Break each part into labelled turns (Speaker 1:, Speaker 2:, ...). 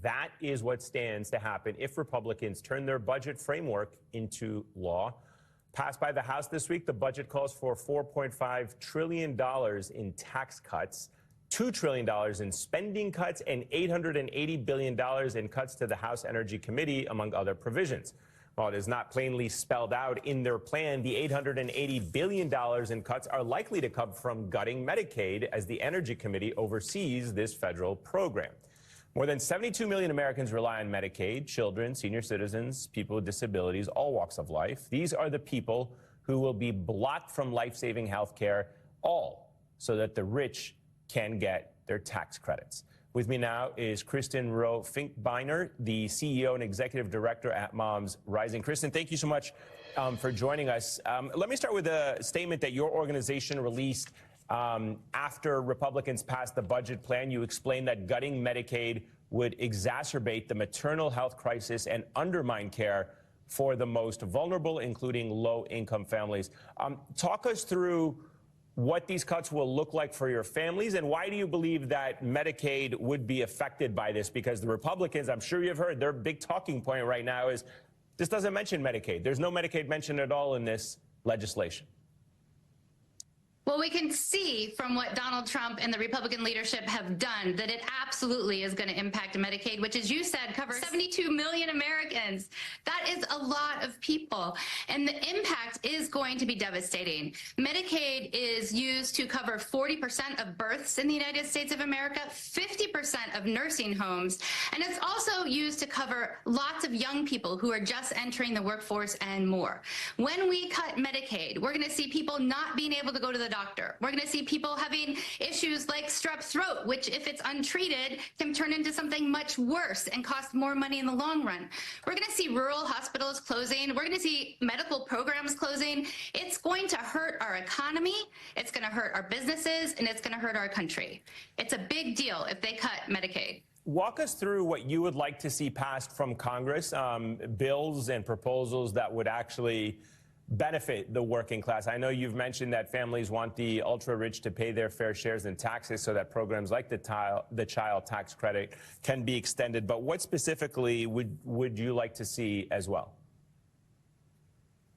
Speaker 1: That is what stands to happen if Republicans turn their budget framework into law. Passed by the House this week, the budget calls for $4.5 trillion in tax cuts, $2 trillion in spending cuts, and $880 billion in cuts to the House Energy Committee, among other provisions. While it is not plainly spelled out in their plan, the $880 billion in cuts are likely to come from gutting Medicaid, as the Energy Committee oversees this federal program. More than 72 million Americans rely on Medicaid: children, senior citizens, people with disabilities, all walks of life. These are the people who will be blocked from life-saving health care, all so that the rich can get their tax credits. With me now is Kristin Rowe-Finkbeiner, the CEO and Executive Director at MomsRising. Kristin, thank you so much for joining us. Let me start with a statement that your organization released after Republicans passed the budget plan. You explained that gutting Medicaid would exacerbate the maternal health crisis and undermine care for the most vulnerable, including low-income families. Talk us through what these cuts will look like for your families, and why do you believe that Medicaid would be affected by this? Because the Republicans, I'm sure you've heard, their big talking point right now is this doesn't mention Medicaid. There's no Medicaid mentioned at all in this legislation.
Speaker 2: Well, we can see from what Donald Trump and the Republican leadership have done that it absolutely is going to impact Medicaid, which, as you said, covers 72 million Americans. That is a lot of people, and the impact is going to be devastating. Medicaid is used to cover 40% of births in the United States of America, 50% of nursing homes, and it's also used to cover lots of young people who are just entering the workforce and more. When we cut Medicaid, we're going to see people not being able to go to the doctor. We're going to see people having issues like strep throat, which, if it's untreated, can turn into something much worse and cost more money in the long run. We're going to see rural hospitals closing. We're going to see medical programs closing. It's going to hurt our economy. It's going to hurt our businesses, and it's going to hurt our country. It's a big deal if they cut Medicaid.
Speaker 1: Walk us through what you would like to see passed from Congress, bills and proposals that would actually benefit the working class. I know you've mentioned that families want the ultra-rich to pay their fair shares in taxes so that programs like the child tax credit can be extended. But what specifically would you like to see as well?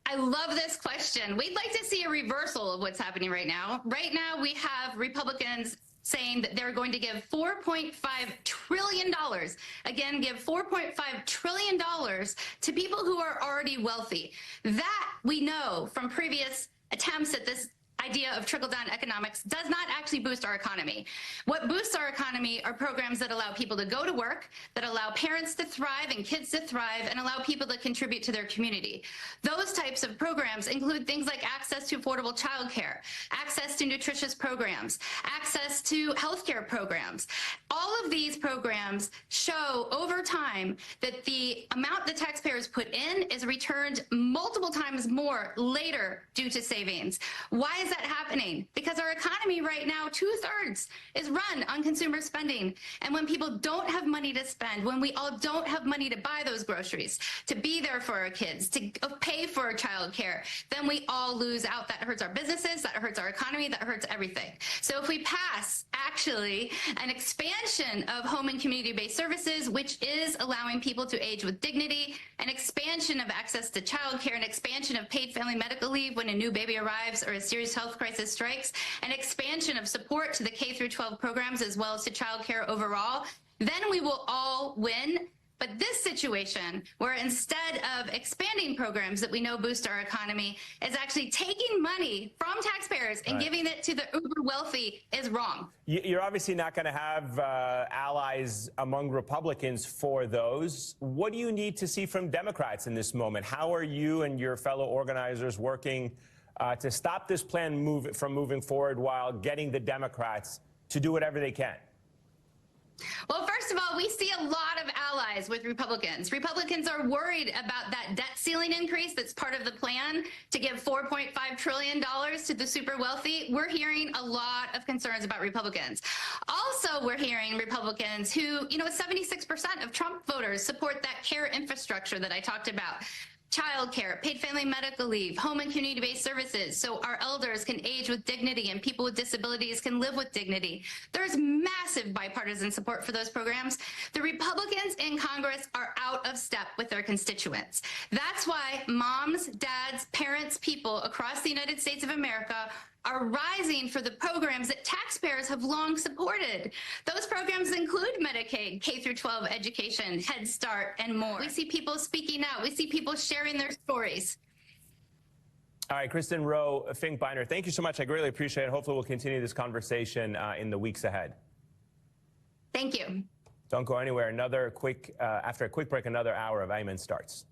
Speaker 2: I love this question. We'd like to see a reversal of what's happening right now. Right now, we have Republicans saying that they're going to give $4.5 trillion, again, give $4.5 trillion to people who are already wealthy. That, we know from previous attempts at this idea of trickle-down economics, does not actually boost our economy. What boosts our economy are programs that allow people to go to work, that allow parents to thrive and kids to thrive, and allow people to contribute to their community. Those types of programs include things like access to affordable childcare, access to nutritious programs, access to healthcare programs. All of these programs show over time that the amount the taxpayers put in is returned multiple times more later due to savings. Why is that happening? Because our economy right now, 2/3 is run on consumer spending. And when people don't have money to spend, when we all don't have money to buy those groceries, to be there for our kids, to pay for child care, then we all lose out. That hurts our businesses, that hurts our economy, that hurts everything. So if we pass actually an expansion of home and community-based services, which is allowing people to age with dignity, an expansion of access to child care, an expansion of paid family medical leave when a new baby arrives or a serious health crisis strikes, an expansion of support to the K-12 programs as well as to child care overall, then we will all win. But this situation, where instead of expanding programs that we know boost our economy, is actually taking money from taxpayers and giving it to the uber wealthy, is wrong.
Speaker 1: You're obviously not going to have allies among Republicans for those. What do you need to see from Democrats in this moment? How are you and your fellow organizers working to stop this plan from moving forward while getting the Democrats to do whatever they can?
Speaker 2: Well, first of all, we see a lot of allies with Republicans. Republicans are worried about that debt ceiling increase that's part of the plan to give $4.5 trillion to the super wealthy. We're hearing a lot of concerns about Republicans. Also, we're hearing Republicans who, 76% of Trump voters support that care infrastructure that I talked about. childcare, paid family medical leave, home and community-based services, so our elders can age with dignity and people with disabilities can live with dignity. There's massive bipartisan support for those programs. The Republicans in Congress are out of step with their constituents. That's why moms, dads, parents, people across the United States of America are rising for the programs that taxpayers have long supported. Those programs include Medicaid, K through 12 education, Head Start, and more. We see people speaking out. We see people sharing their stories.
Speaker 1: All right, Kristin Rowe-Finkbeiner, thank you so much. I greatly appreciate it. Hopefully we'll continue this conversation in the weeks ahead.
Speaker 2: Thank you.
Speaker 1: Don't go anywhere. After a quick break, another hour of Ayman starts.